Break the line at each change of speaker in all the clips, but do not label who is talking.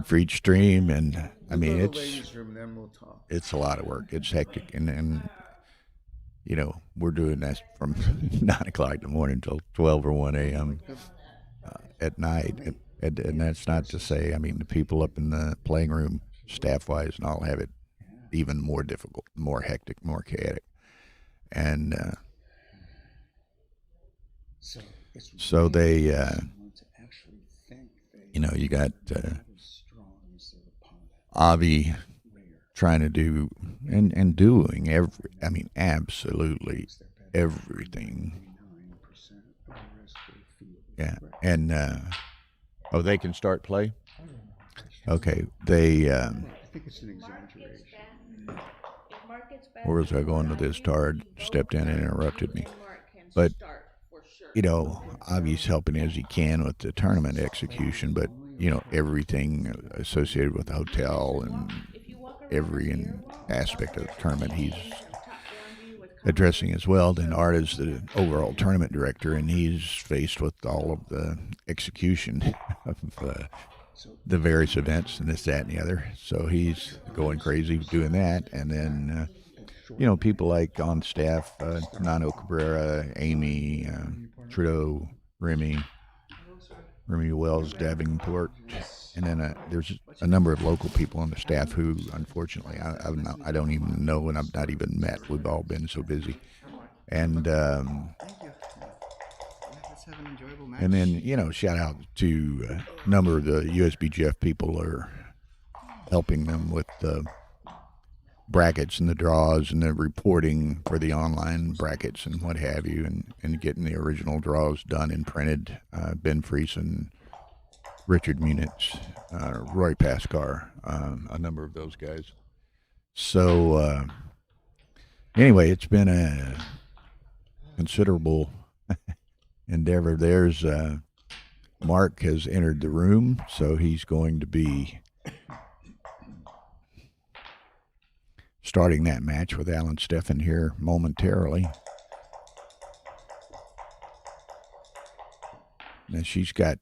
for each stream, and I mean
We'll go to the ladies' room, then we'll talk.
it's a lot of work. It's hectic, and you know we're doing that from 9 o'clock in the morning until 12 or 1 a.m. At night, and that's not to say. I mean the people up in the playing room, staff wise, and all have it even more difficult, more hectic, more chaotic, and so they. You know, you got Avi trying to do and doing absolutely everything. Yeah, and oh, they can start play. Okay, they.
I think it's an exaggeration.
Where was I going with this? Tard stepped in and interrupted me, but you know, Avi's helping as he can with the tournament execution, but you know, everything associated with the hotel and every aspect of the tournament he's addressing as well. Then Arda's the overall tournament director, and he's faced with all of the execution of the various events and this, that, and the other. So he's going crazy doing that, and then you know, people like on staff, Nano Cabrera, Amy, Trudeau, Remy Wells, Davenport, and then there's a number of local people on the staff who, unfortunately, I don't even know, and I've not even met. We've all been so busy, and then you know, shout out to a number of the USBGF people are helping them with the brackets and the draws and the reporting for the online brackets and what have you, and getting the original draws done and printed. Ben Friesen, Richard Munitz, Roy Pascar, a number of those guys. So anyway, it's been a considerable endeavor. There's Mark has entered the room, so he's going to be starting that match with Alan Steffen here momentarily. Now she's got,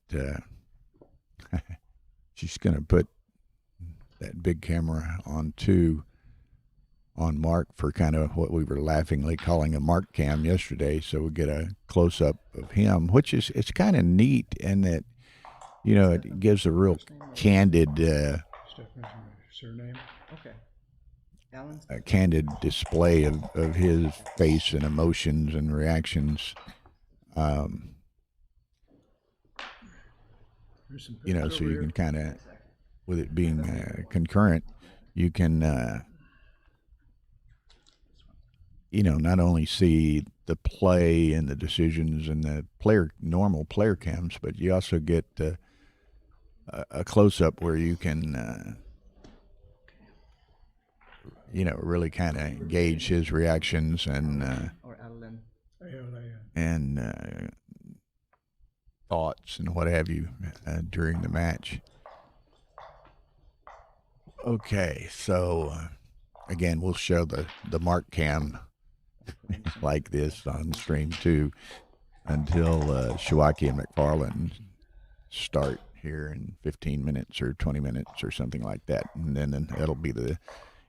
she's going to put that big camera on Mark for kind of what we were laughingly calling a Mark cam yesterday. So we get a close up of him, which is, it's kind of neat in that, you know, it gives a real candid,
Stephen's surname. Okay.
a candid display of his face and emotions and reactions. You know, so you can kind of, with it being concurrent, you can, you know, not only see the play and the decisions and the normal player cams, but you also get a close up where you can, you know, really kind of gauge his reactions and thoughts and what have you during the match. Okay, so again, we'll show the Mark cam like this on stream 2 until Shawaki and McFarland start here in 15 minutes or 20 minutes or something like that, and then it'll be the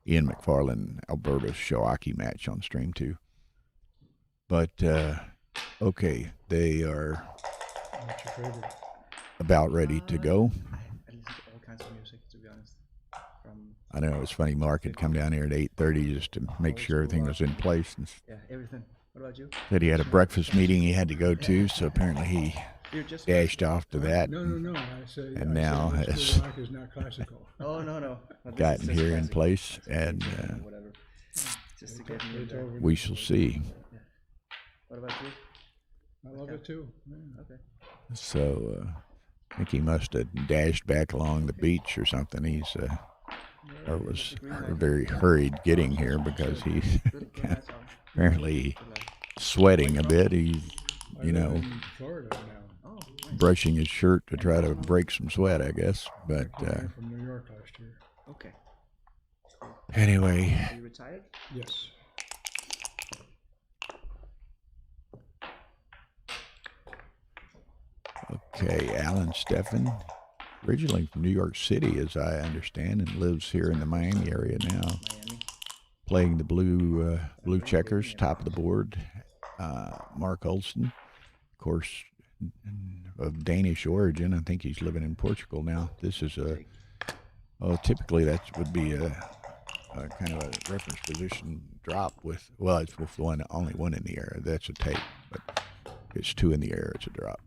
Ian McFarland Alberta Shawaki match on stream 2. But okay, they are about ready to go.
I listen to all kinds of music, to be honest.
I know, it's funny, Mark had come down here at 8:30 just to make sure everything was in place. And
yeah, everything. What about you?
said he had a breakfast meeting he had to go to, so apparently he dashed off to that.
No. I said,
and now has
Mark is not classical.
Oh, no.
gotten here in place, and
Whatever. Just to get me
It's over.
we shall see.
What about you?
I love it too. Yeah.
Okay.
So I think he must have dashed back along the beach or something. He's or was very hurried getting here because he's apparently sweating a bit. He's, you know,
In Florida now.
Oh,
brushing his shirt to try to break some sweat, I guess. But
From New York last year.
okay.
anyway,
Are you retired?
Yes.
okay, Alan Steffen originally from New York City, as I understand, and lives here in the Miami area now,
Miami.
playing the blue checkers, top of the board. Marc Olsen, of course, of Danish origin. I think he's living in Portugal now. This is typically that would be a kind of a reference position drop with, well, it's with only one in the air. That's a take, but it's two in the air. It's a drop.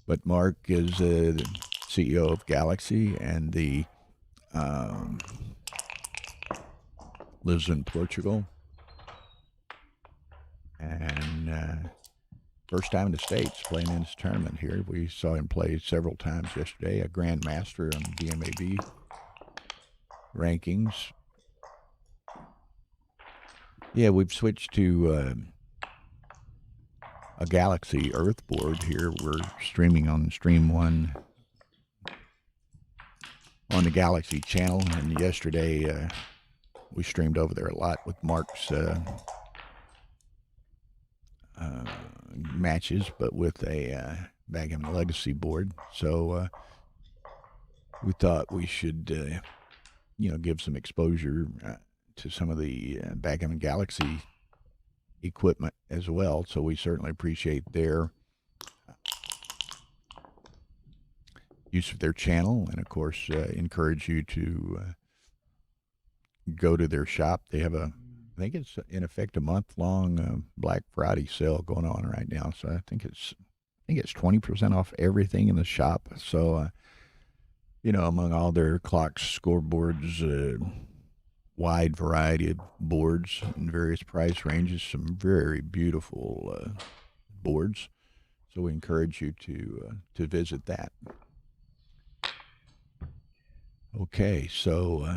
But Marc is the CEO of Galaxy and lives in Portugal. And first time in the States playing in this tournament here. We saw him play several times yesterday, a Grand Master on DMAB rankings. Yeah, we've switched to a Galaxy Earth board here. We're streaming on Stream 1 on the Galaxy channel, and yesterday we streamed over there a lot with Marc's matches, but with a Backgammon Legacy board. So we thought we should, give some exposure to some of the Backgammon Galaxy equipment as well. So we certainly appreciate their use of their channel, and of course encourage you to go to their shop. They have I think it's in effect a month-long Black Friday sale going on right now. So I think it's 20% off everything in the shop. So among all their clocks, scoreboards, wide variety of boards in various price ranges, some very beautiful boards. So we encourage you to visit that. Okay, so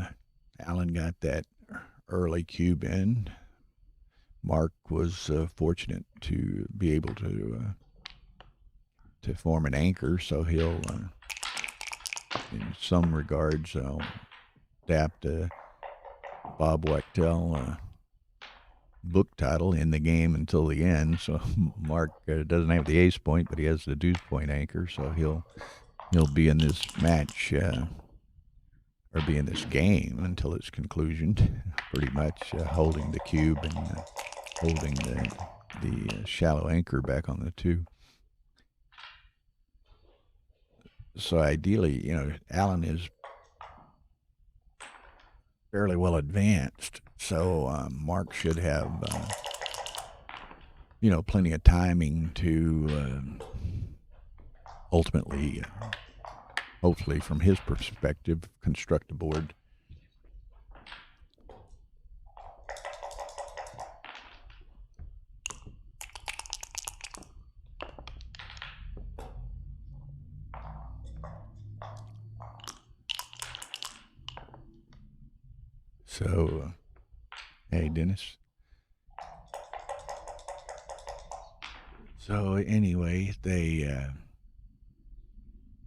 Alan got that early cube in. Marc was fortunate to be able to form an anchor, so he'll, in some regards, adapt Bob Wachtel book title, In the Game Until the End. So Marc doesn't have the ace point, but he has the deuce point anchor, so he'll be in this match or be in this game until its conclusion, pretty much holding the cube and holding the shallow anchor back on the two. So ideally, Alan is fairly well advanced, so Marc should have, plenty of timing to ultimately, hopefully from his perspective, construct a board. So, hey, Dennis. So anyway, they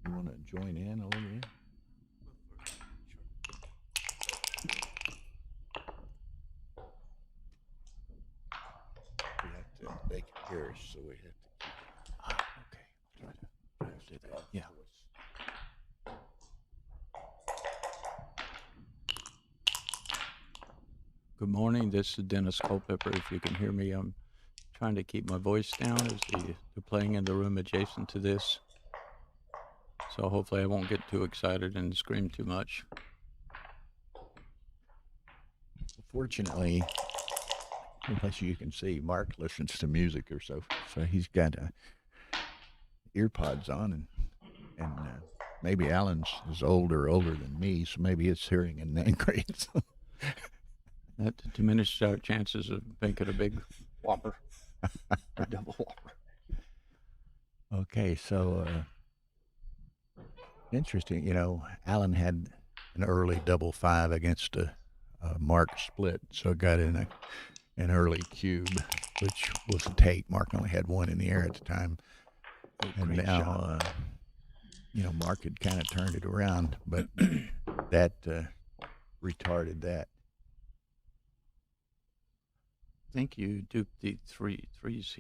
you want to join in a little bit? We have to make it here, so we have to keep it. Okay. I'll try to do that. Yeah.
Good morning, this is Dennis Culpepper. If you can hear me, I'm trying to keep my voice down as they're playing in the room adjacent to this. So hopefully I won't get too excited and scream too much.
Fortunately, unless you can see, Marc listens to music or so he's got earpods on, and maybe Alan's is older than me, so maybe his hearing isn't that great.
That diminishes our chances of making a big whopper, a double whopper.
Okay, so interesting. Alan had an early double five against a Marc split, so got in an early cube, which was a take. Marc only had one in the air at the time, and now Marc had kind of turned it around, but that retarded that.
I think you duped the threes. Let's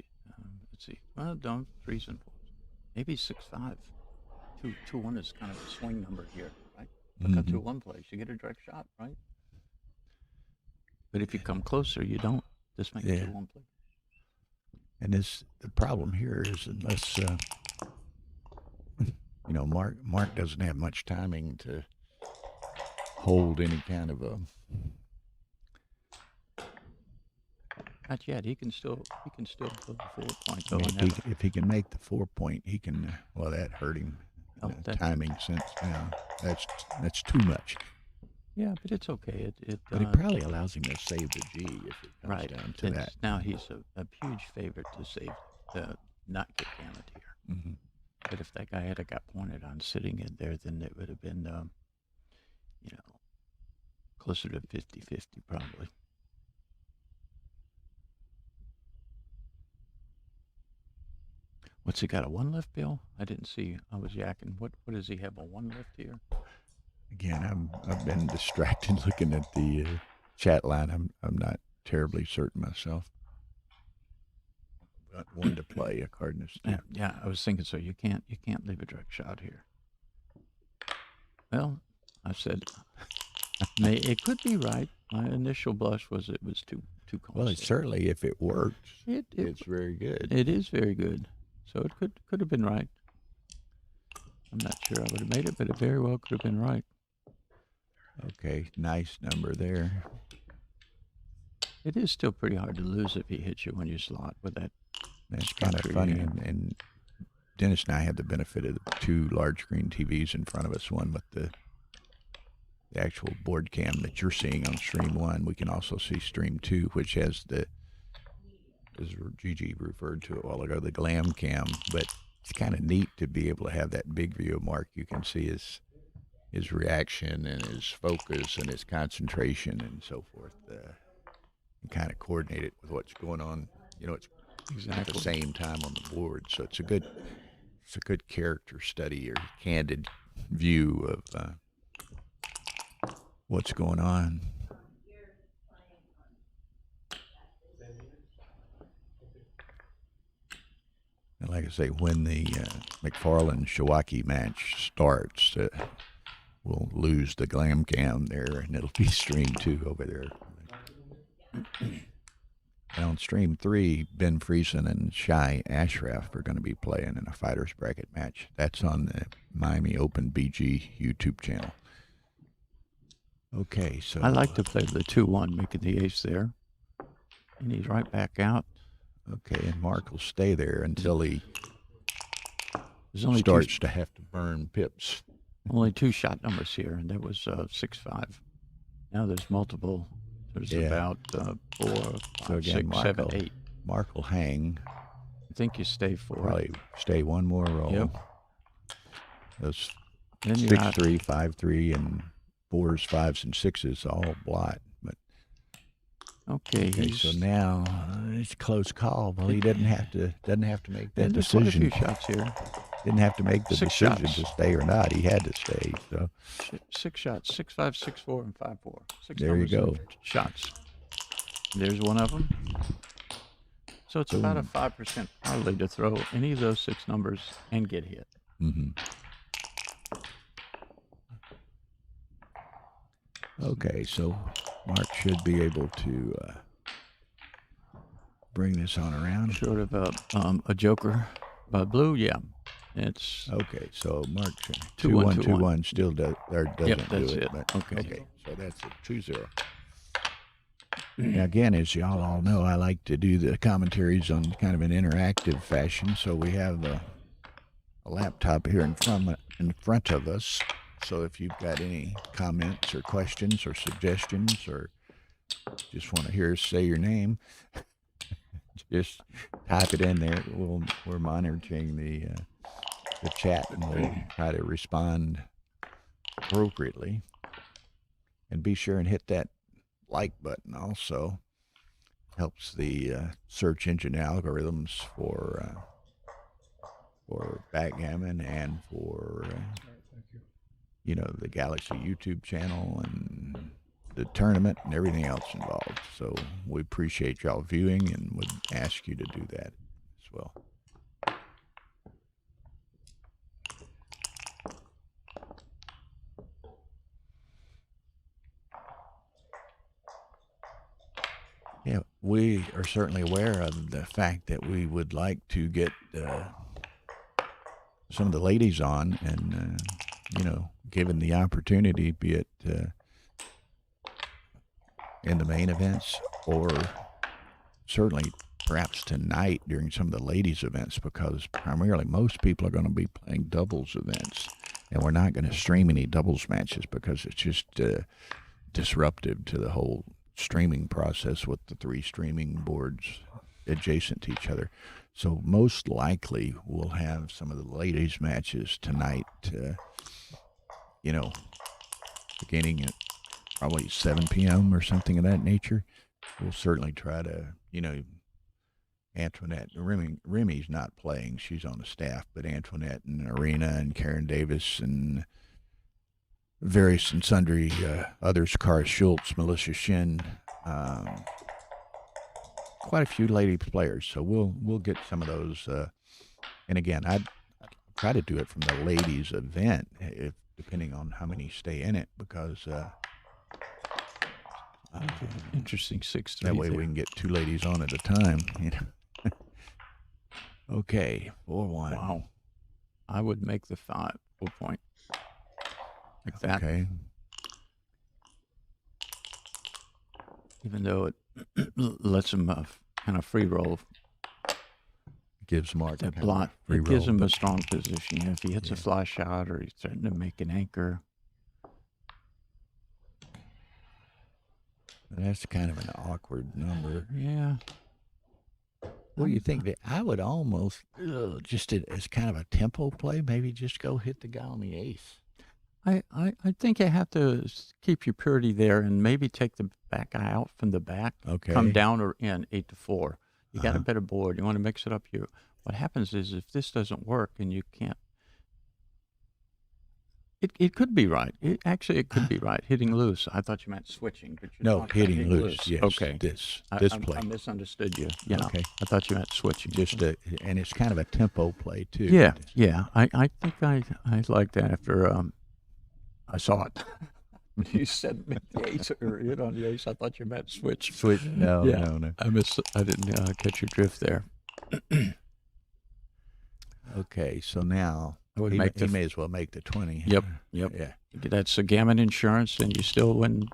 see. Well, don't threes and fours. Maybe 6-5. 2-1 is kind of a swing number here, right? Look how 2-1 plays. You get a direct shot, right? But if you come closer, you don't. This makes
Yeah.
2-1 play.
And the problem here is unless Mark doesn't have much timing to hold any kind of a.
Not yet. He can still put the 4 point
I
though.
mean,
and
if he can make the 4 point, he can. Well, that hurt him.
Oh,
In a
that-
timing sense. Now that's too much.
yeah, but it's okay.
But it probably allows him to save the G if it comes
right
down to that.
Now he's a huge favorite to save not get gammon here.
Hmm.
But if that guy had got pointed on sitting in there, then it would have been, closer to 50-50 probably. What's he got, a 1 lift, Bill? I didn't see. I was yakking. What does he have, a 1 lift here?
Again, I've been distracted looking at the chat line. I'm not terribly certain myself. But 1 to play, a Cardinals.
Yeah, I was thinking so. You can't leave a direct shot here. Well, I said, it could be right. My initial blush was it was too close.
Well, it's certainly, if it works,
It-
it's very good.
It is very good. So it could have been right. I'm not sure I would have made it, but it very well could have been right.
Okay, nice number there.
It is still pretty hard to lose if he hits you when you slot with that.
That's kind of
structure,
funny.
yeah.
And Dennis and I had the benefit of the 2 large screen TVs in front of us, one with the actual board cam that you're seeing on stream 1. We can also see stream 2, which has as Gigi referred to it a while ago, the glam cam. But it's kind of neat to be able to have that big view of Mark. You can see his reaction and his focus and his concentration and so forth. And kind of coordinate it with what's going on. It's at the same time on the board. So it's a good character study or candid view of what's going on. And like I say, when the McFarland-Shawaki match starts, we'll lose the glam cam there, and it'll be stream 2 over there. And on stream 3, Ben Friesen and Shai Ashraf are going to be playing in a fighter's bracket match. That's on the Miami Open BG YouTube channel. Okay, so
I like to play the 2-1, making the ace there. And he's right back out.
Okay, and Mark will stay there until he
There's only
starts to have to burn pips.
only 2 shot numbers here, and that was 6-5. Now there's multiple. There's
Yeah.
about 4, 5,
So again,
6, 7,
Mark
8.
Mark will hang,
I think you stay 4.
probably stay 1 more roll.
Yep.
Those
Then you're
6-3, 5-3, and 4s, 5s, and 6s all blot. But
okay.
okay, so now it's a close call. Well, he doesn't have to make that
Then there's quite a few
decision.
shots here.
Didn't have to make the
6
decision
shots.
to stay or not. He had to stay. So
6 shots, 6-5, 6-4, and 5-4. 6
There you
numbers of
go.
shots. There's one of them. So it's about a
Boom.
5% probably to throw any of those 6 numbers and get hit.
Okay, so Mark should be able to bring this on around.
Short of a joker by blue, yeah. It's
Okay, so Mark
2-1,
2-1, 2-1 still doesn't
that's
do it.
it.
But,
Okay.
so that's a 2-0. Now again, as y'all all know, I like to do the commentaries on kind of an interactive fashion. So we have a laptop here in front of us. So if you've got any comments or questions or suggestions or just want to hear us say your name, just type it in there. We're monitoring the chat, and we'll try to respond appropriately. And be sure and hit that like button also. Helps the search engine algorithms for backgammon and for
All right, thank you.
the Galaxy YouTube channel and the tournament and everything else involved. So we appreciate y'all viewing and would ask you to do that as well. Yeah, we are certainly aware of the fact that we would like to get some of the ladies on, and given the opportunity, be it in the main events or certainly perhaps tonight during some of the ladies' events, because primarily most people are going to be playing doubles events, and we're not going to stream any doubles matches because it's just disruptive to the whole streaming process with the 3 streaming boards adjacent to each other. So most likely we'll have some of the ladies' matches tonight, beginning at probably 7 p.m. or something of that nature. We'll certainly try to, Antoinette, Remy's not playing. She's on the staff, but Antoinette and Arena and Karen Davis and various and sundry others, Cara Schultz, Melissa Shin, quite a few lady players. So we'll get some of those. And again, I'd try to do it from the ladies' event, if depending on how many stay in it, because
Interesting 6-3.
that way
there.
we can get 2 ladies on at a time. Okay, 4-1.
Wow. I would make the 4 point. Like that.
Okay.
Even though it lets him kind of free roll
Gives Mark
that
kind of
block.
free
It gives
roll,
him a
but
strong position. If he hits
Yeah.
a fly shot or he's threatening to make an anchor.
that's kind of an awkward number.
Yeah.
What do you think? That I would almost just as kind of a tempo play, maybe just go hit the guy on the ace.
I think you have to keep your purity there and maybe take the back guy out from the back.
Okay.
Come down or in 8-4. You got a
Uh-huh.
better board. You want to mix it up. What happens is if this doesn't work and you can't, it could be right. It could be right. Hitting loose. I thought you meant switching, but you're
No,
talking about
hitting loose. Yes.
Okay.
This
I
play.
I misunderstood you. Yeah.
Okay.
I thought you meant switching.
And it's kind of a tempo play too.
Yeah. Yeah. I think I like that after I saw it. You said make the ace or hit on the ace. I thought you meant switch.
Switch. No,
Yeah.
no.
I didn't catch your drift there.
Okay, so now
I would
he
make the
may as well make the 20.
Yep. Yep.
Yeah.
That's a gammon insurance, and you still win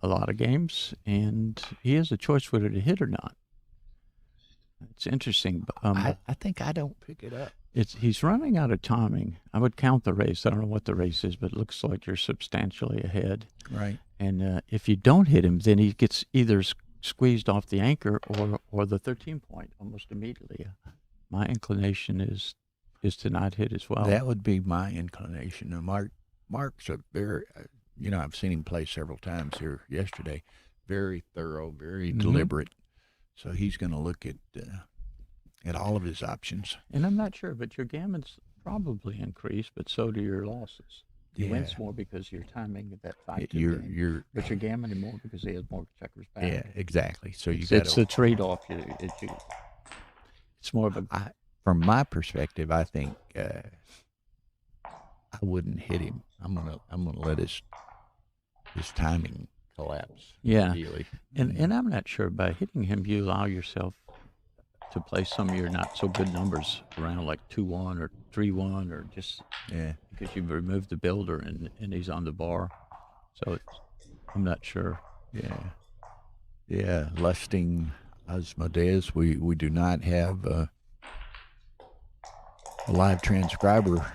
a lot of games. And he has a choice whether to hit or not. It's interesting.
I think I don't pick it up.
He's running out of timing. I would count the race. I don't know what the race is, but it looks like you're substantially ahead.
Right.
And if you don't hit him, then he gets either squeezed off the anchor or the 13 point almost immediately. My inclination is to not hit as well.
That would be my inclination. Now, Mark's a very, I've seen him play several times here yesterday. Very thorough, very deliberate. So he's going to look at all of his options.
And I'm not sure, but your gammons probably increase, but so do your losses. He wins more because you're timing that 5-2 game.
You're
But you're gammoning more because he has more checkers back.
yeah, exactly. So you
It's
got
a trade-off. It's more of a
from my perspective, I think I wouldn't hit him. I'm gonna let his timing collapse.
Yeah.
Immediately.
and I'm not sure by hitting him you allow yourself to play some of your not so good numbers around like 2-1 or 3-1 or just
Yeah.
because you've removed the builder and he's on the bar. So I'm not sure.
Yeah. Lusting Asmodeus, we do not have a live transcriber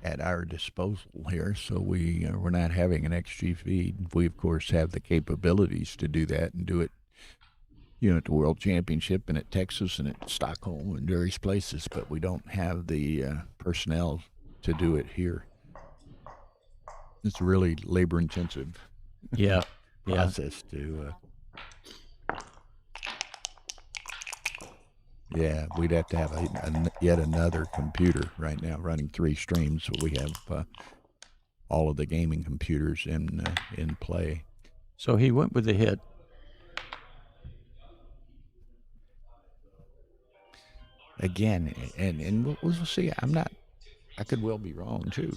at our disposal here, so we're not having an XG feed. We of course have the capabilities to do that and do it, at the World Championship and at Texas and at Stockholm and various places, but we don't have the personnel to do it here. It's a really labor-intensive
Yeah.
process to. Yeah, we'd have to have yet another computer right now running 3 streams. So we have all of the gaming computers in play.
So he went with the hit.
Again, and we'll see. I could well be wrong too.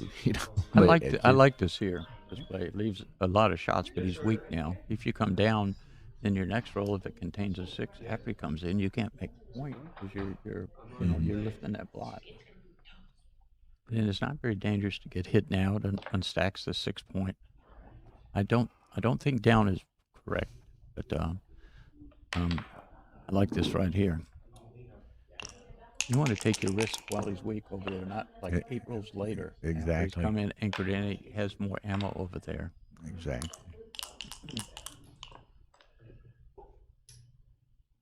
I
but
like this here. This play. It leaves a lot of shots, but he's weak now. If you come down then your next roll, if it contains a 6, after he comes in, you can't make a point because you're lifting that blot. And it's not very dangerous to get hit now to unstacks the 6 point. I don't think down is correct, but I like this right here. You want to take your risk while he's weak over there, not like 8 rolls later.
Exactly.
He's come in anchored in, he has more ammo over there.
Exactly.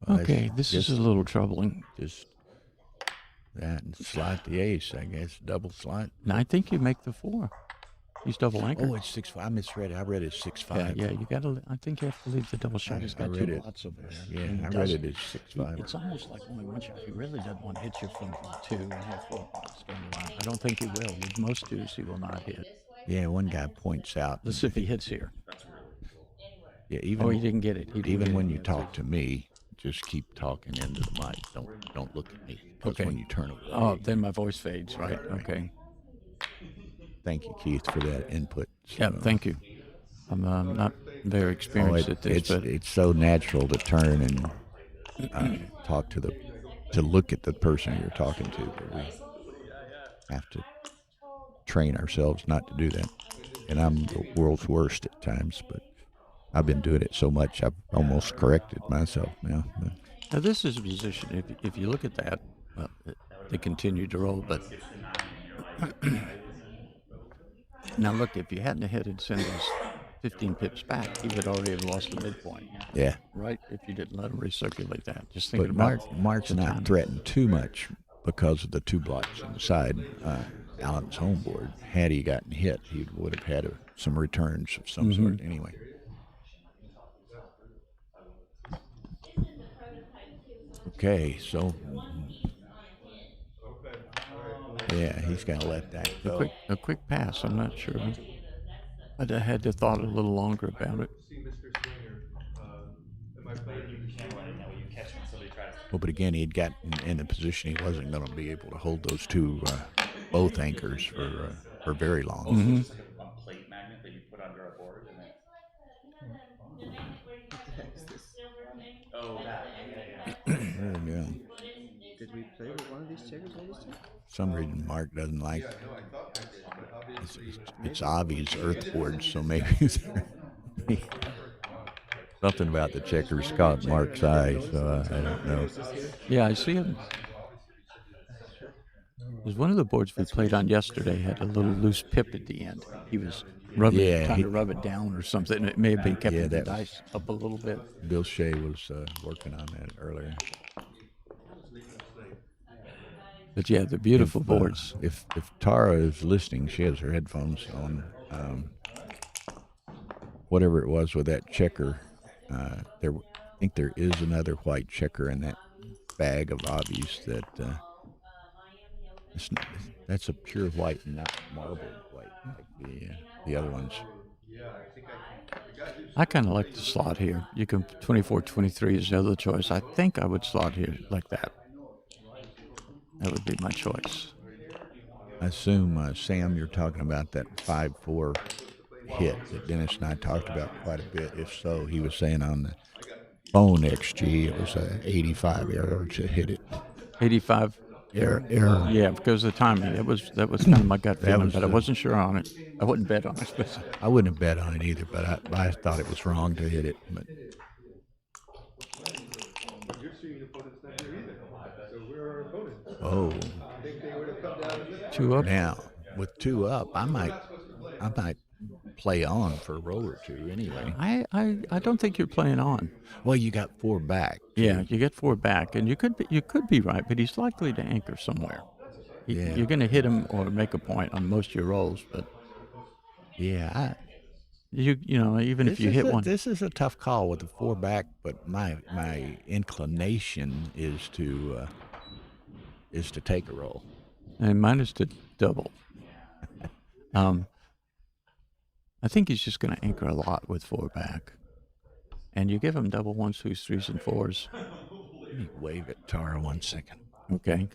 Well,
Okay, this is a little troubling.
Just that and slot the ace, I guess. Double slot.
Now, I think you make the 4. He's double anchored.
Oh, it's 6-5. I misread it. I read it 6-5.
Yeah, you gotta. I think you have to leave the double shot. He's got 2 lots over there.
Yeah,
and he
I read
doesn't.
it as 6-5.
It's almost like only one shot. He really doesn't want to hit you from 2 and have 4 points down the line. I don't think he will. With most 2s, he will not hit.
Yeah, one guy points out.
Let's see if he hits here.
Yeah, even
He didn't get it. He didn't
even
get
when
it.
you talk to me, just keep talking into the mic. Don't look at me. Because
Okay.
when you turn away.
Oh, then my voice fades, right?
Right.
Okay.
Thank you, Keith, for that input.
Yeah,
So,
thank you. I'm not very experienced at this, but
it's so natural to turn and talk to look at the person you're talking to. But we have to train ourselves not to do that. And I'm the world's worst at times, but I've been doing it so much I've almost corrected myself now. But
now this is a position. If you look at that, well, they continue to roll, but now look, if you hadn't hit and sent us 15 pips back, he would already have lost the midpoint,
yeah.
right? If you didn't let him recirculate that. Just thinking
But
about
Mark's
the
not
time.
threatened too much because of the 2 blocks on the side. Allen's home board. Had he gotten hit, he would have had some returns of some sort anyway. Okay, so yeah, he's gonna let that go.
A quick pass. I'm not sure. I'd have had to thought a little longer about it.
Well, but again, he'd gotten in a position he wasn't going to be able to hold those 2 both anchors for very long.
It's like a plate magnet that you put under a board and then. Oh, that. Yeah.
There we go.
Did we play with one of these checkers all this time?
Some reason Mark doesn't like it's Avi's earth board, so maybe something about the checkers caught Mark's eye, so I don't know.
Yeah, I see him. There's one of the boards we played on yesterday had a little loose pip at the end. He was trying to rub it down or something. It may have been kept the dice up a little bit.
Bill Shea was working on that earlier.
But yeah, they're beautiful boards.
If Tara is listening, she has her headphones on. Whatever it was with that checker, I think there is another white checker in that bag of Avi's that that's a pure white, not marbled white like the other ones.
I kind of like the slot here. You can 24-23 is the other choice. I think I would slot here like that. That would be my choice.
I assume, Sam, you're talking about that 5-4 hit that Dennis and I talked about quite a bit. If so, he was saying on the phone XG it was an 85 error to hit it.
85
Error.
Yeah, because of the timing. That was kind of my gut feeling, but I wasn't sure on it. I wouldn't bet on it. But
I wouldn't have bet on it either, but I thought it was wrong to hit it. But oh,
2 up.
now with 2 up, I might play on for a roll or 2 anyway.
I don't think you're playing on.
Well, you got 4 back.
Yeah, you get 4 back, and you could be right, but he's likely to anchor somewhere.
Yeah.
You're going to hit him or make a point on most of your rolls, but
Yeah,
even if you hit one,
this is a tough call with the 4 back, but my inclination is to take a roll.
and mine is to double. I think he's just going to anchor a lot with 4 back, and you give him double 1s, 2s, 3s, and 4s.
Let me wave at Tara 1 second.
Okay.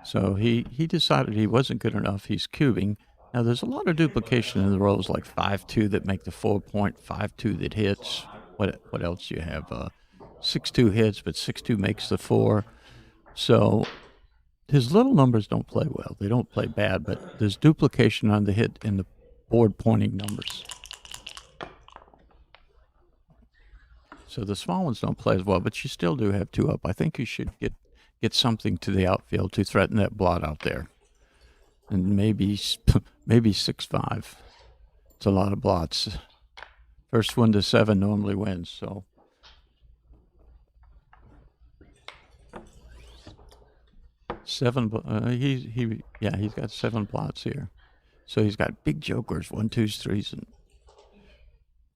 So he decided he wasn't good enough. He's cubing. Now, there's a lot of duplication in the rolls, like 5-2 that make the 4-point, 5-2 that hits. What else do you have? 6-2 hits, but 6-2 makes the 4. So his little numbers don't play well. They don't play bad, but there's duplication on the hit in the board pointing numbers. So the small ones don't play as well, but you still do have 2 up. I think you should get something to the outfield to threaten that blot out there. And maybe 6-5. It's a lot of blots. First one to 7 normally wins, so. He's got 7 blots here. So he's got big jokers, 1, 2s, 3s, and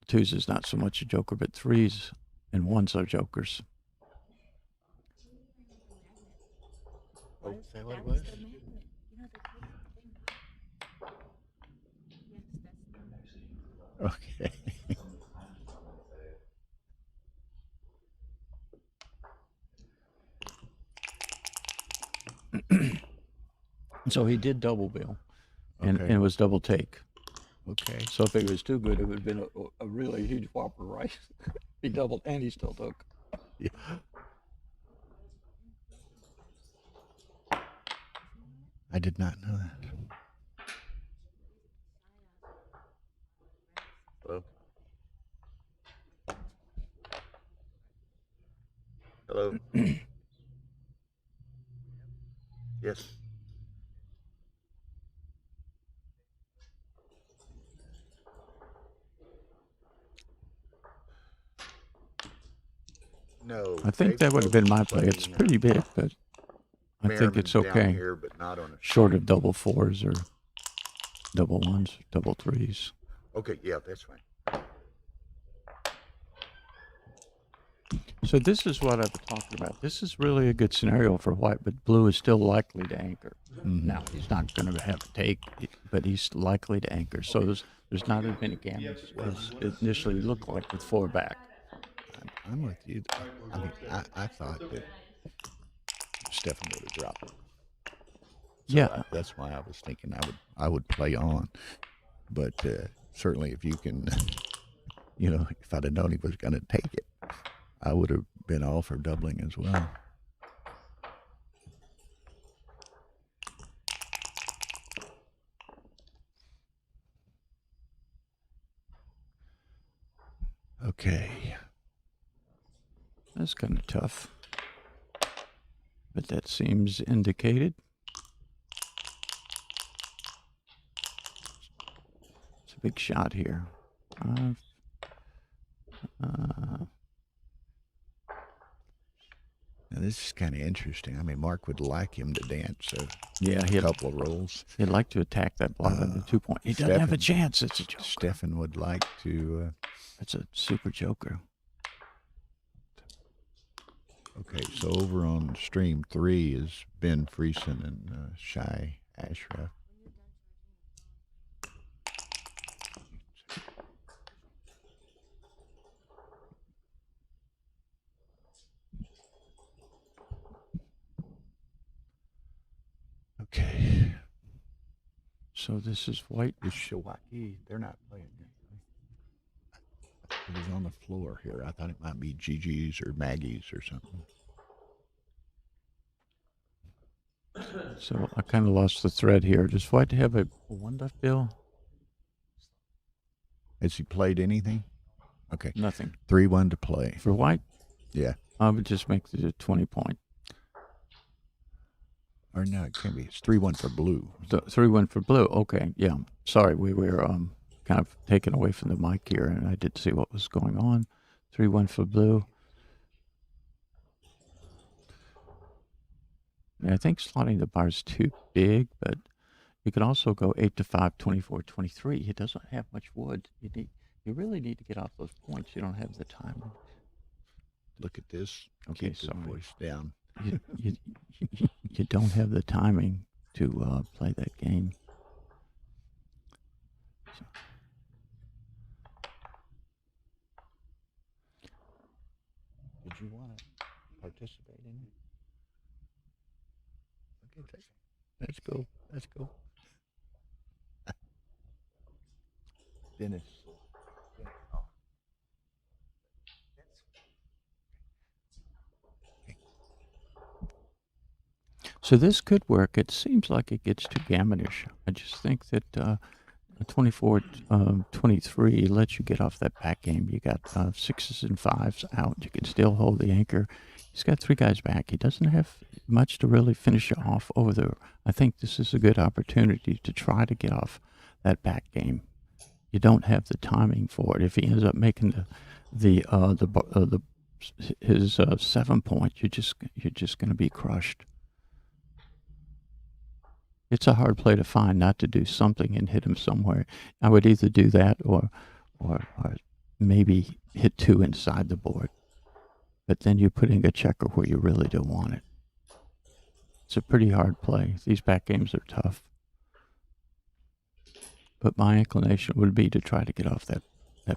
2s is not so much a joker, but 3s and 1s are jokers.
Oh, is that what it was? Okay.
So he did double bill, and
Okay.
it was double take.
Okay.
So if it was too good, it would have been a really huge whopper, right? He doubled, and he still took.
Yeah. I did not know that.
Hello? Hello? Yes. No.
I think that would have been my play. It's pretty big, but I think it's
Merriman's down
okay.
here, but not on a
Short of double 4s or double 1s, double 3s.
Okay, yeah, that's fine.
So this is what I was talking about. This is really a good scenario for white, but blue is still likely to anchor. Now, he's not going to have a take, but he's likely to anchor. So there's not as many gammons as it initially looked like with 4 back.
I'm with you. I mean, I thought that Steffen would have dropped it. So
Yeah.
that's why I was thinking I would play on. But certainly if you can, if I'd have known he was going to take it, I would have been all for doubling as well. Okay.
That's kind of tough. But that seems indicated. It's a big shot here.
Now this is kind of interesting. I mean, Mark would like him to dance
Yeah,
a couple of rolls.
he'd like to attack that block on the 2 point. He doesn't have a
Steffen-
chance. It's a joker.
Steffen would like to.
It's a super joker.
Okay, so over on stream 3 is Ben Friesen and Shai Ashraf. Okay.
So this is white.
Is Shawaki? They're not playing yet. It was on the floor here. I thought it might be Gigi's or Maggie's or something.
So I kind of lost the thread here. Does white have a 1 left bill?
Has he played anything? Okay.
Nothing.
3-1 to play.
For white,
Yeah.
I would just make the 20 point.
Or no, it can't be. It's 3-1 for blue.
So 3-1 for blue. Okay, yeah. Sorry, we were kind of taken away from the mic here, and I didn't see what was going on. 3-1 for blue. Yeah, I think slotting the bar is too big, but you could also go 8-5, 24, 23. He doesn't have much wood. You really need to get off those points. You don't have the time.
Look at this.
Okay,
Keep the
sorry.
voice down.
You don't have the timing to play that game.
Did you want to participate in it? Okay, let's go. Let's go. Dennis.
So this could work. It seems like it gets too gammonish. I just think that 24, 23 lets you get off that back game. You got 6s and 5s out. You can still hold the anchor. He's got 3 guys back. He doesn't have much to really finish you off over there. I think this is a good opportunity to try to get off that back game. You don't have the timing for it. If he ends up making his 7 point, you're just going to be crushed. It's a hard play to find, not to do something and hit him somewhere. I would either do that or maybe hit 2 inside the board. But then you're putting a checker where you really don't want it. It's a pretty hard play. These back games are tough. But my inclination would be to try to get off that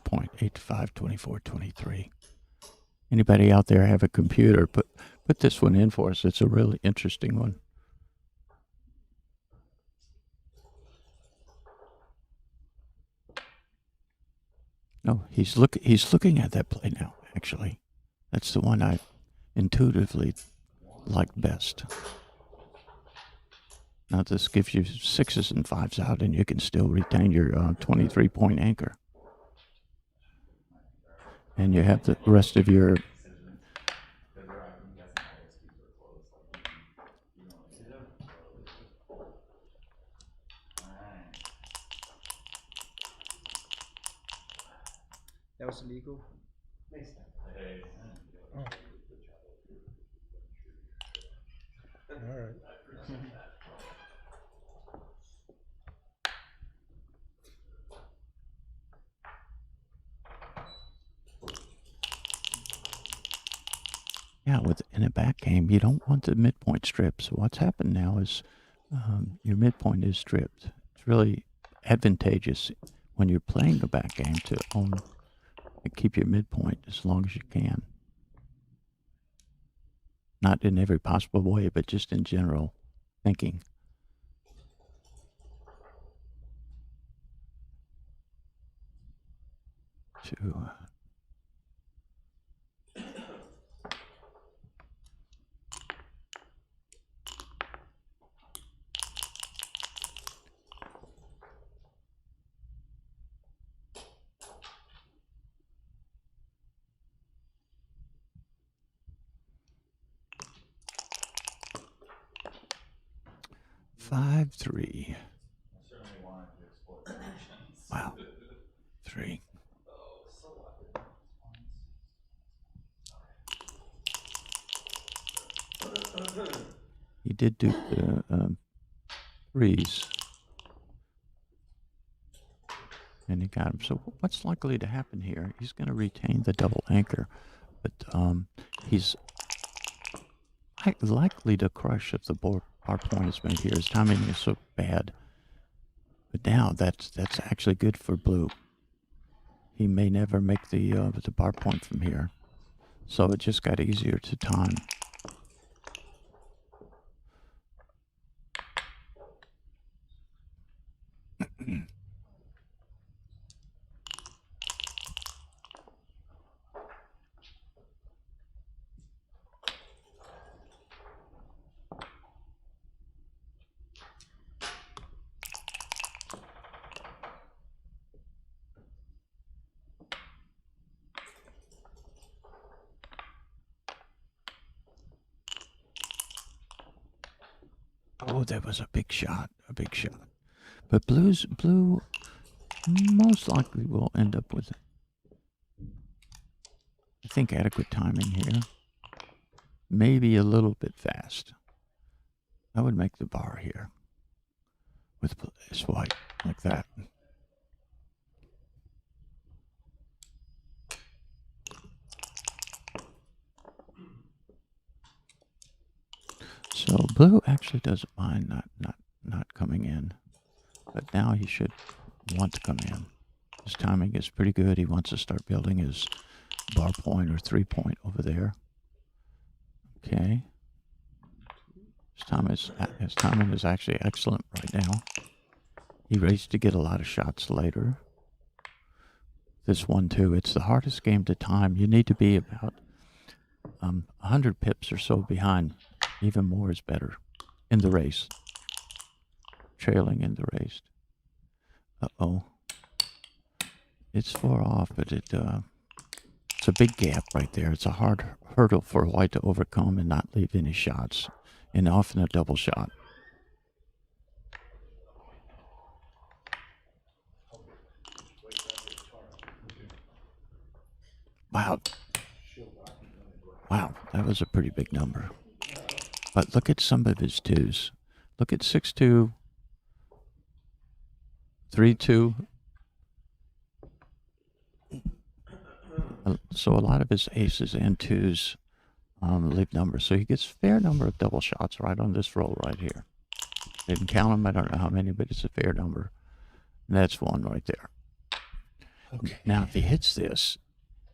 point, 8-5, 24, 23. Anybody out there have a computer, put this one in for us. It's a really interesting one. No, he's looking at that play now, actually. That's the one I intuitively like best. Now this gives you 6s and 5s out, and you can still retain your 23-point anchor. And you have the rest of your...
That was illegal.
Oh. All right.
Yeah, in a back game, you don't want the midpoint stripped. So what's happened now is your midpoint is stripped. It's really advantageous when you're playing a back game to own and keep your midpoint as long as you can. Not in every possible way, but just in general thinking. To 5-3. Wow. 3. He did do the 3s. And he got him. So what's likely to happen here? He's going to retain the double anchor. But he's likely to crush if the bar point is made here. His timing is so bad. But now that's actually good for blue. He may never make the bar point from here. So it just got easier to time. Oh, that was a big shot. But blue most likely will end up with, I think, adequate timing here. Maybe a little bit fast. I would make the bar here with this white like that. So blue actually doesn't mind not coming in, but now he should want to come in. His timing is pretty good. He wants to start building his bar point or 3-point over there. Okay. His timing is actually excellent right now. He raised to get a lot of shots later. this one too. It's the hardest game to time. You need to be about 100 pips or so behind. Even more is better in the race. Trailing in the race. Uh-oh. It's far off, but it's a big gap right there. It's a hard hurdle for white to overcome and not leave any shots, and often a double shot. Wow. Wow, that was a pretty big number. But look at some of his twos. Look at 6-2, 3-2. So a lot of his aces and twos leave numbers. So he gets a fair number of double shots right on this roll right here. Didn't count them. I don't know how many, but it's a fair number. And that's one right there. Okay. Now, if he hits this,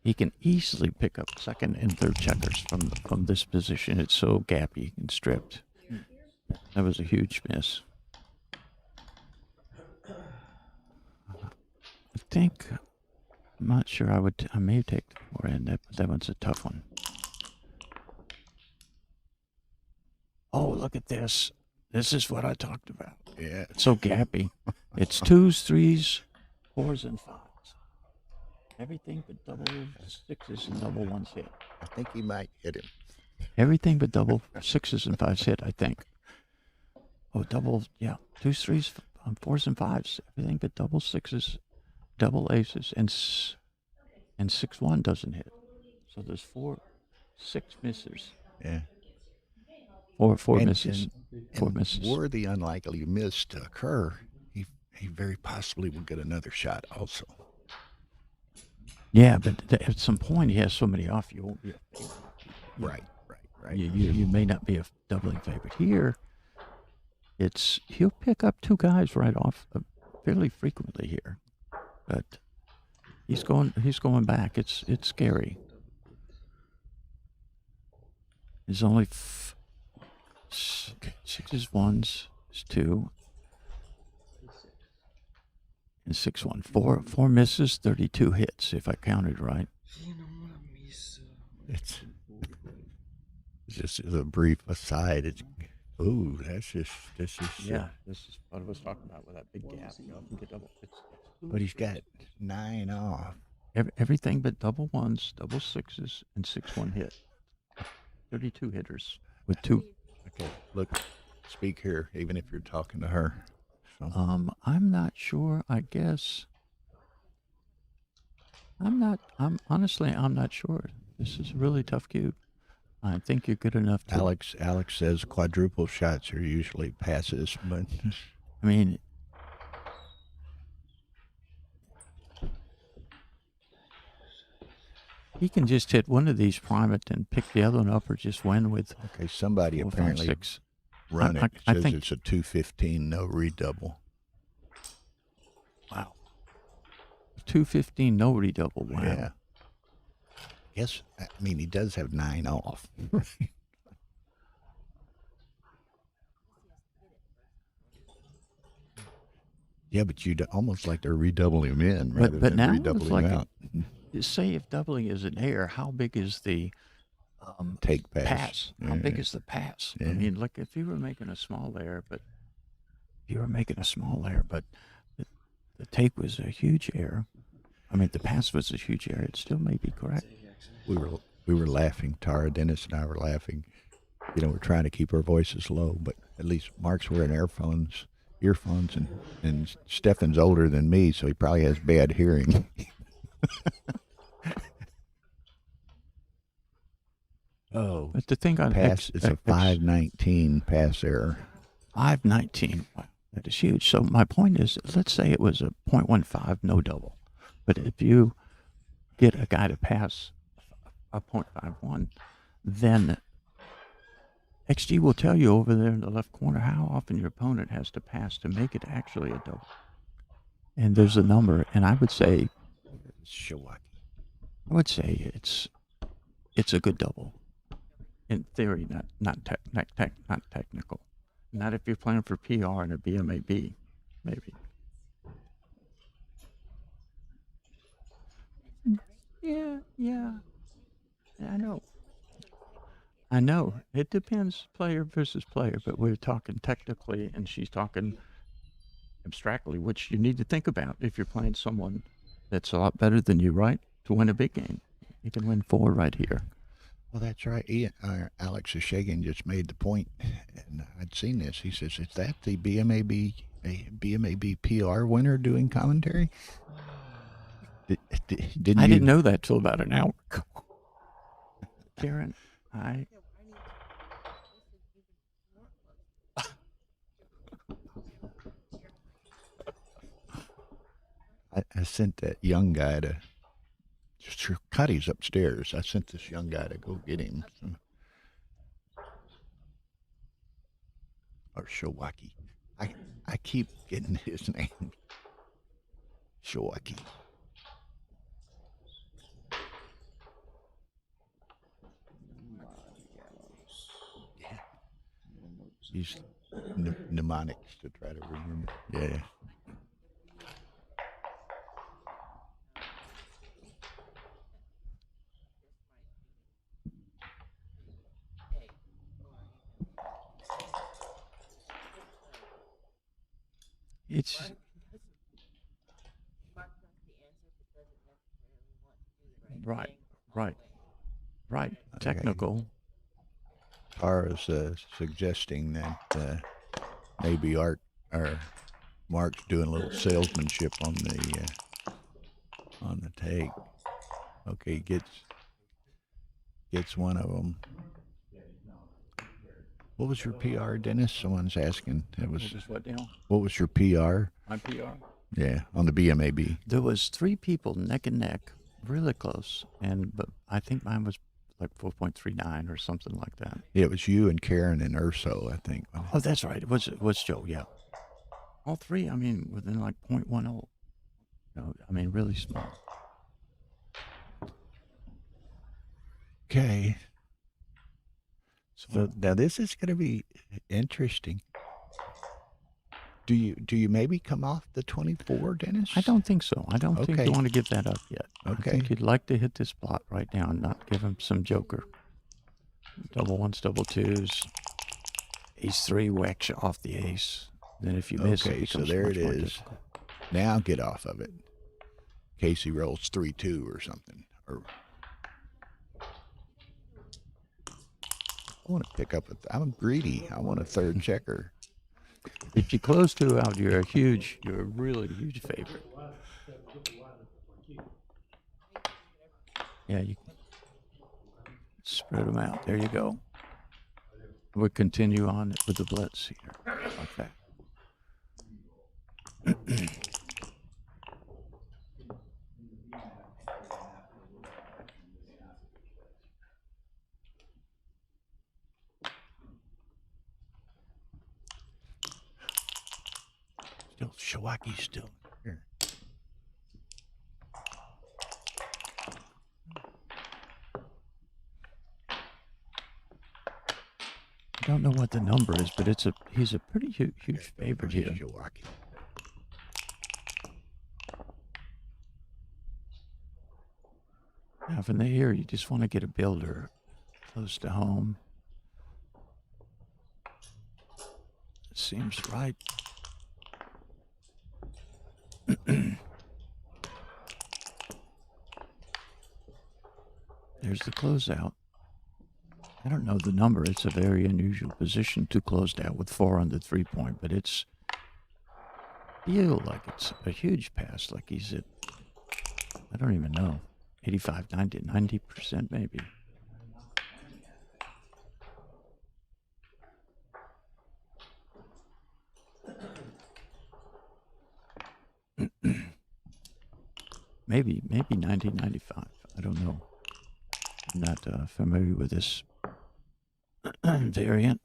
he can easily pick up second and third checkers from this position. It's so gappy and stripped. That was a huge miss. I think, I'm not sure I may take the forehand. That one's a tough one. Oh, look at this. This is what I talked about.
Yeah.
It's so gappy. It's 2s, 3s, 4s, and 5s. Everything but double 6s and double 1s hit.
I think he might hit him.
Everything but double 6s and 5s hit, I think. Oh, double, yeah. 2s, 3s, 4s, and 5s. Everything but double 6s, double aces, and 6-1 doesn't hit. So there's 6 misses.
Yeah.
Four misses. Four misses.
Were the unlikely miss to occur, he very possibly will get another shot also.
Yeah, but at some point he has so many off, you won't be a favorite.
Right.
You may not be a doubling favorite. Here, he'll pick up 2 guys right off fairly frequently here, but he's going back. It's scary. There's only 6s, 1s, 2, and 6-1. Four misses, 32 hits, if I counted right.
It's just as a brief aside. This is
Yeah, this is what I was talking about with that big gap. You often get double.
But he's got 9 off.
Everything but double 1s, double 6s, and 6-1 hit. 32 hitters with 2.
Okay, look, speak here, even if you're talking to her. So.
I'm not sure. I guess I'm not sure. This is a really tough cube. I think you're good enough to.
Alex says quadruple shots are usually passes, but
I mean, he can just hit one of these, prime it, and pick the other one up, or just win with.
Okay, somebody
4, 5,
apparently
6.
run it.
I
Says
think
it's a 215, no redouble.
Wow. 215, no redouble. Wow.
Yeah. Yes, I mean he does have 9 off. Yeah, but you'd almost like to redouble him in rather
But
than
now
redouble
it's
him
like
out.
Say if doubling is an error, how big is the
Take pass.
How big is the pass?
Yeah.
I mean, like if you were making a small error, but the take was a huge error. I mean, the pass was a huge error. It still may be correct.
We were laughing. Tara, Dennis, and I were laughing. You know, we're trying to keep our voices low, but at least Mark's wearing earphones, and Steffen's older than me, so he probably has bad hearing. Oh,
But the thing on
pass. It's a 519 pass error.
519. Wow, that is huge. So my point is, let's say it was a 0.15 no double, but if you get a guy to pass a 0.51, then XG will tell you over there in the left corner how often your opponent has to pass to make it actually a double. And there's a number, and I would say it's a good double. In theory, not technical. Not if you're playing for PR and a BMAB, maybe. Yeah, yeah. I know. I know. It depends player versus player, but we're talking technically and she's talking abstractly, which you need to think about if you're playing someone that's a lot better than you, right? To win a big game. You can win 4 right here.
Well, that's right. Alex Shagan just made the point, and I'd seen this. He says, "Is that the BMAB PR winner doing commentary?" Didn't
I
you?
didn't know that till about an hour ago. Karen, I
I sent that young guy to. Cuddy's upstairs. I sent this young guy to go get him some. Or Shawaki. I keep getting his name. Shawaki. Yeah. These mnemonics to try to remember. Yeah.
it's right, right, right.
Okay.
Technical.
Tara's suggesting that maybe Art or Mark's doing a little salesmanship on the take. Okay, gets one of them. What was your PR, Dennis? Someone's asking. It was.
What now?
What was your PR?
My PR.
Yeah, on the BMAB.
There was 3 people neck and neck, really close, but I think mine was like 4.39 or something like that.
Yeah, it was you and Karen and Urso, I think.
Oh, that's right. It was Joe. Yeah, all 3. I mean, within like 0.10. No, I mean really small.
Okay. So now this is going to be interesting. Do you maybe come off the 24, Dennis?
I don't think so. I don't think
Okay.
you want to give that up yet.
Okay.
I think you'd like to hit this spot right now and not give him some joker. Double ones, double twos. Ace 3 whacks you off the ace. Then if you miss,
Okay,
it
so
becomes
there
much
it
more
is.
difficult.
Now get off of it. Casey rolls 3-2 or something. Or I want to pick up. I'm greedy. I want a third checker.
If you close 2 out, you're a really huge favorite. Yeah, you spread them out. There you go. We'll continue on with the blitz here. Like that.
Still, Shawaki's still here.
I don't know what the number is, but he's a pretty huge favorite here.
Shawaki.
Now from here, you just want to get a builder close to home. Seems right. There's the closeout. I don't know the number. It's a very unusual position to close out with 4 on the 3-point, but it's feel like it's a huge pass. Like he's at, I don't even know, 85, 90% maybe. maybe 90, 95. I don't know. I'm not familiar with this variant.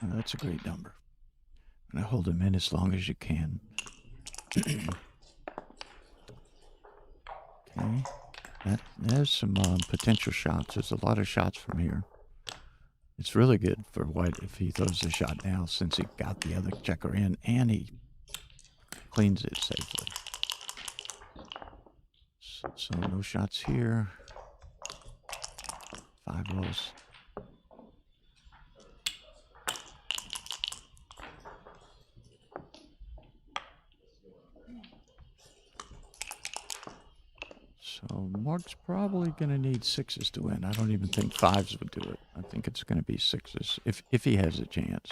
Oh, that's a great number. And I hold them in as long as you can. Okay. There's some potential shots. There's a lot of shots from here. It's really good for White if he throws the shot now, since he got the other checker in and he cleans it safely. So no shots here. 5 rolls. So Mark's probably going to need 6s to win. I don't even think 5s would do it. I think it's going to be 6s if he has a chance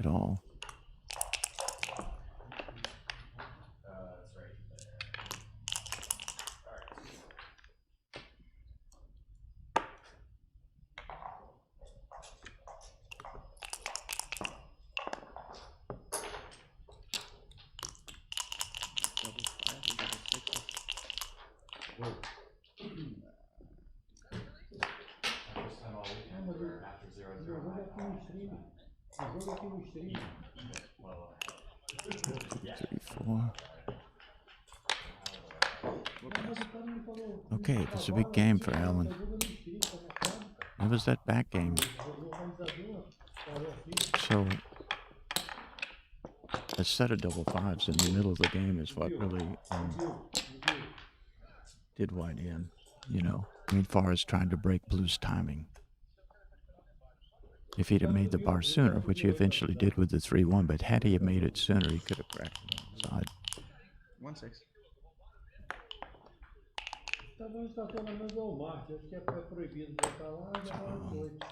at all. Okay, it's a big game for Alan. What was that back game? So a set of double 5s in the middle of the game is what really did White in, you know, I mean, as far as trying to break Blue's timing. If he'd have made the bar sooner, which he eventually did with the 3-1, but had he have made it sooner, he could have cracked it outside.
1-6.
Talvez está falando do Marc, acho que é proibido botar lá, já vai 8.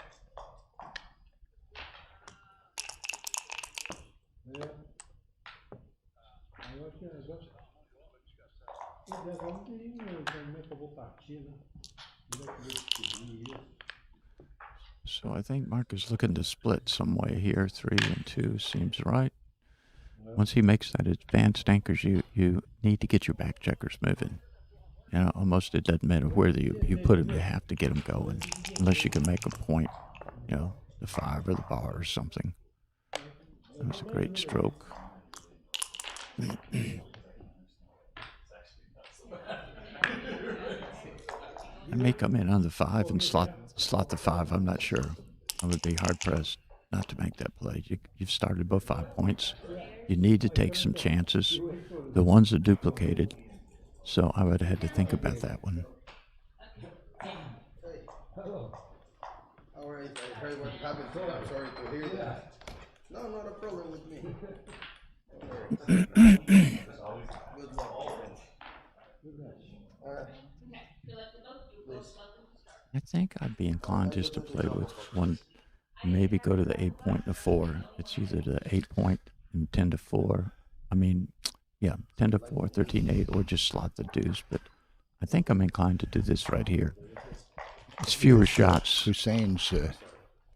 Aí eu acho que agora. E agora não tem como é que eu vou partir, né? Como é que eu vou descobrir isso?
So I think Mark is looking to split some way here. 3 and 2 seems right. Once he makes that advanced anchors, you need to get your back checkers moving. You know, almost it doesn't matter where you put them, you have to get them going. Unless you can make a point, you know, the 5 or the bar or something. That was a great stroke. I may come in on the 5 and slot the 5. I'm not sure. I would be hard pressed not to make that play. You've started above 5 points. You need to take some chances. The ones are duplicated. So I would have had to think about that one.
Hello. All right, I heard what happened, so I'm sorry to hear that. No, not a problem with me. Good luck. Please.
I think I'd be inclined just to play with one, maybe go to the 8-point and the 4. It's either the 8-point and 10-4. I mean, yeah, 10-4, 13-8, or just slot the deuce. But I think I'm inclined to do this right here. It's fewer shots.
Hussein's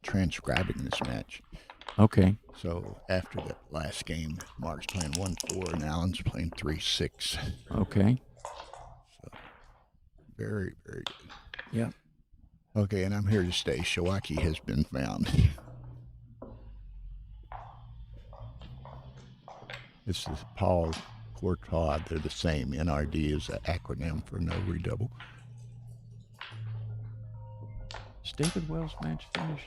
transcribing this match.
Okay.
So after the last game, Mark's playing 1-4 and Alan's playing 3-6.
Okay.
So very, very good.
Yeah.
Okay, and I'm here to stay. Shawaki has been found. This is Paul Courtois. They're the same. NRD is an acronym for no redouble.
Is David Wells' match finished?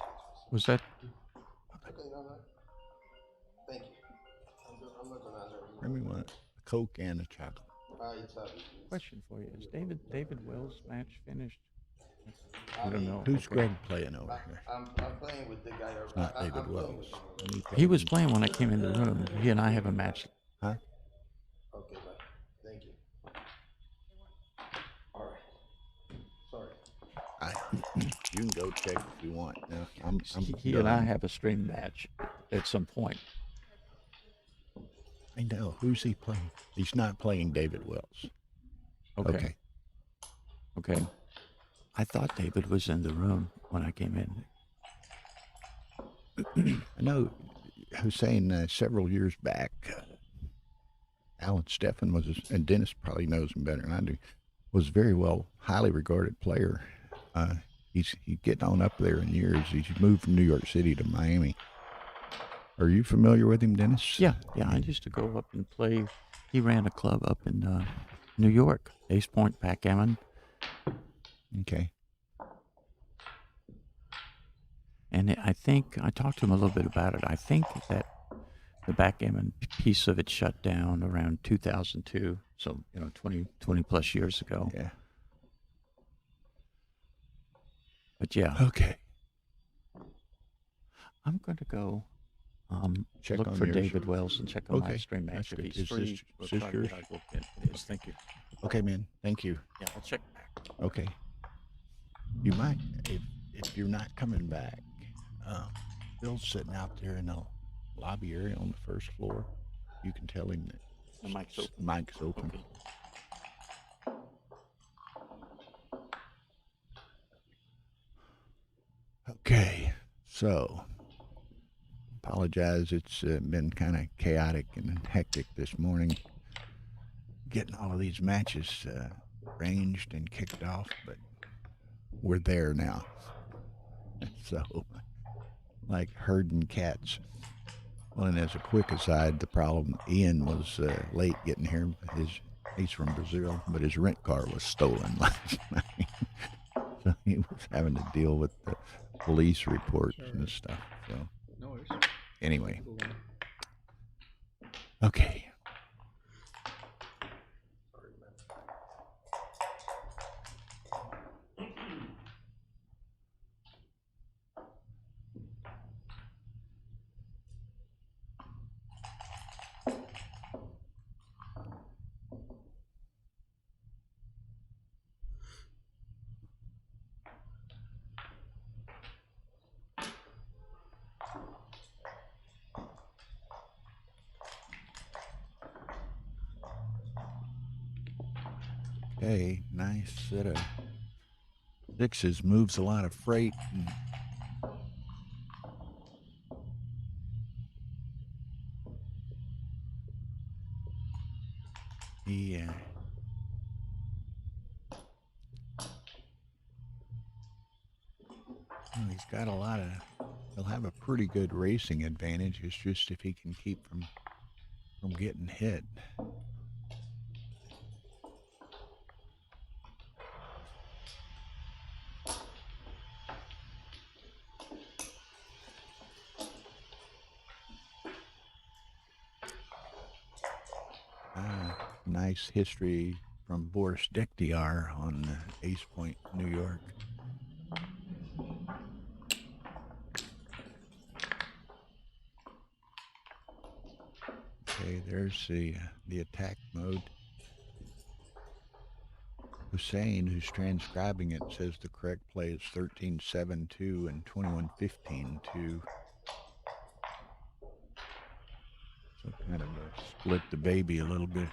Was that?
Okay, no. Thank you. I'm not gonna answer.
Bring me one, a Coke and a chocolate.
It's Avi.
Question for you: is David Wells' match finished? I don't know.
Who's
Okay.
Greg playing over here?
I'm playing with the guy.
It's not David
I'm playing
Wells.
with him.
He was playing when I came in the room. He and I have a match.
Huh?
Okay, bye. Thank you. All right. Sorry.
You can go check if you want. No, I'm
He and I
done.
have a stream match at some point.
I know. Who's he playing? He's not playing David Wells.
Okay. Okay. I thought David was in the room when I came in.
I know Hussein several years back, Alan Steffen was, and Dennis probably knows him better than I do, was very well, highly regarded player. he's getting on up there in years. He's moved from New York City to Miami. Are you familiar with him, Dennis?
Yeah, I used to go up and play. He ran a club up in New York, Ace Point Backgammon.
Okay.
And I think I talked to him a little bit about it. I think that the backgammon piece of it shut down around 2002. So, 20 plus years ago.
Yeah.
But yeah,
Okay.
I'm going to go
Check
look
on
for
yours.
David Wells and check on my
Okay,
stream match.
that's
If
good.
he's
Is
free,
this-
we'll
is this
try to
yours?
get our book in. It is. Thank you.
Okay, man. Thank you.
Yeah, I'll check back.
Okay. You might, if you're not coming back, Bill's sitting out there in the lobby area on the first floor. You can tell him that
The mic's open.
Mike's open.
Okay.
Okay, so apologize. It's been kind of chaotic and hectic this morning, getting all of these matches arranged and kicked off, but we're there now. So, like herding cats. Well, and as a quick aside, the problem, Ian was late getting here. He's from Brazil, but his rent car was stolen last night. So he was having to deal with the police reports and stuff. So
No worries.
anyway,
Go on.
okay. Okay, nice set of sixes, moves a lot of freight. And he well, he's got a lot of, he'll have a pretty good racing advantage. It's just if he can keep from getting hit. Nice history from Boris Dektiar on Ace Point, New York. Okay, there's the attack mode. Hussein, who's transcribing it, says the correct play is 13-7-2 and 21-15-2. So kind of split the baby a little bit.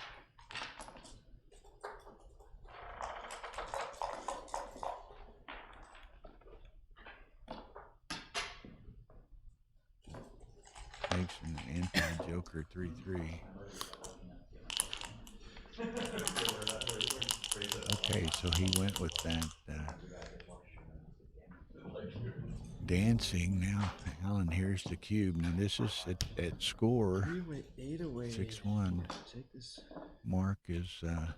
Makes an anti-joker 3-3. Okay, so he went with that dancing. Now, Alan, here's the cube. Now, this is at score
8 away.
6-1.
Take this.
Mark is
Pass.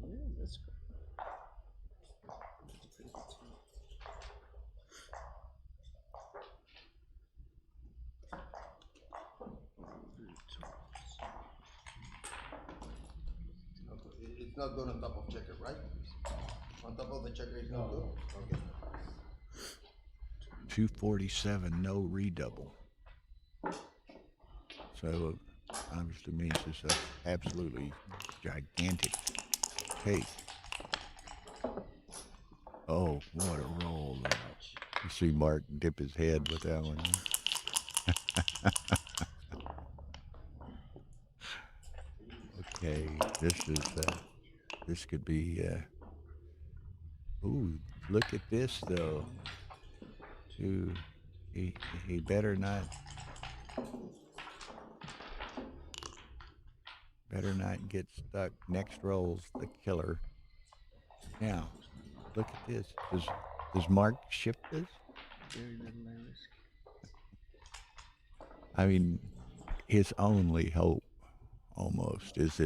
Yeah, let's go. That's a pretty good team.
It's not good on top of checker, right? On top of the checker is not good? Okay.
247, no redouble. So obviously means it's a absolutely gigantic take. Oh, what a roll. You see Mark dip his head with that one. Okay, this could be, ooh, look at this though. Ooh, he better Better not get stuck. Next roll's the killer. Now, look at this. Does Mark shift this?
Very little I risk.
I mean, his only hope, almost, is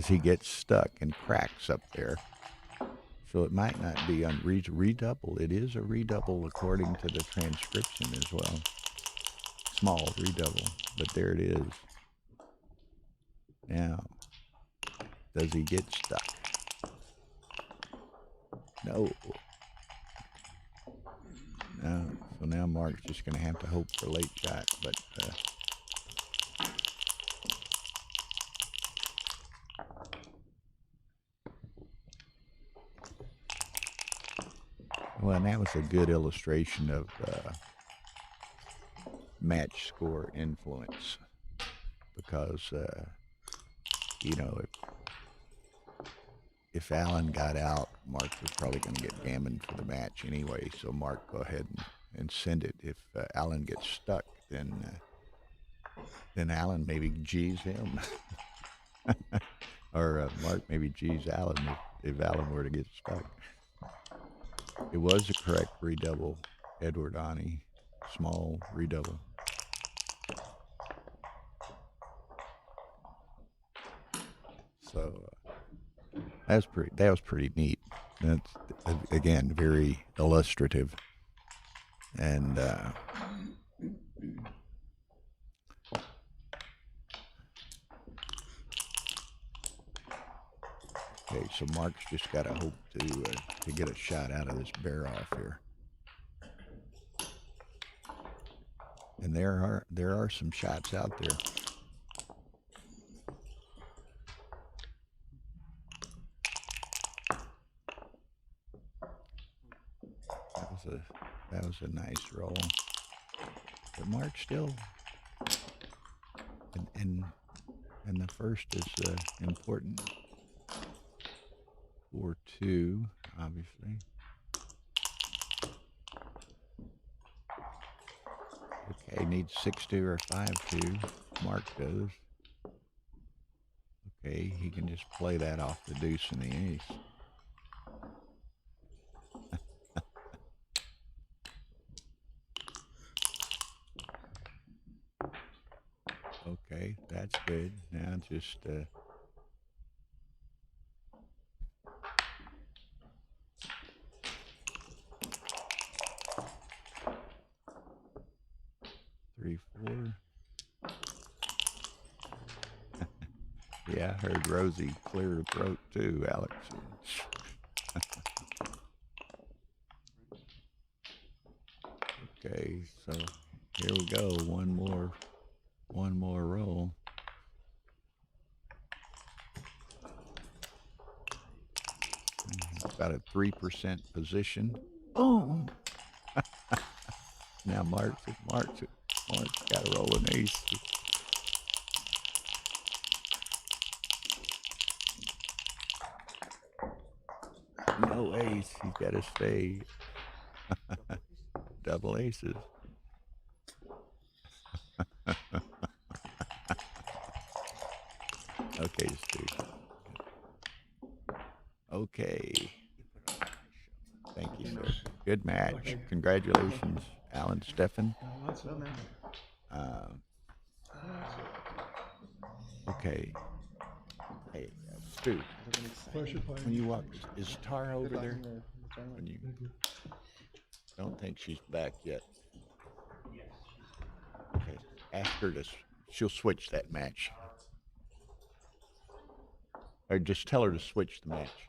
he gets stuck and cracks up there. So it might not be on redouble. It is a redouble according to the transcription as well. Small redouble, but there it is. Now, does he get stuck? No. No. So now Mark's just going to have to hope for late shot, but well, and that was a good illustration of match score influence, because you know, if Alan got out, Mark was probably going to get gammoned for the match anyway. So Mark, go ahead and send it. If Alan gets stuck, then Alan maybe G's him, or Mark maybe G's Alan if Alan were to get stuck. It was a correct redouble, Edward Ani, small redouble. So that was pretty neat. That's, again, very illustrative, and okay. So Mark's just got to hope to get a shot out of this bear off here, and there are some shots out there. That was a nice roll, but Mark still, and the first is important. 4-2, obviously. Okay, needs 6-2 or 5-2. Mark does. Okay, he can just play that off the deuce and the ace. Okay, that's good. Now just 3-4. Yeah, I heard Rosie clear her throat too, Alex. Okay, so here we go. One more roll. About a 3% position. Boom. Now Mark's got to roll an ace. No ace. He's got to stay. Double aces. Okay, Steve. Okay. Thank you, sir. Good match. Congratulations, Alan, Steffen. Okay. Hey, Stu, when you walk, is Tara over there? When you don't think she's back yet. Okay, ask her she'll switch that match. Or just tell her to switch the match.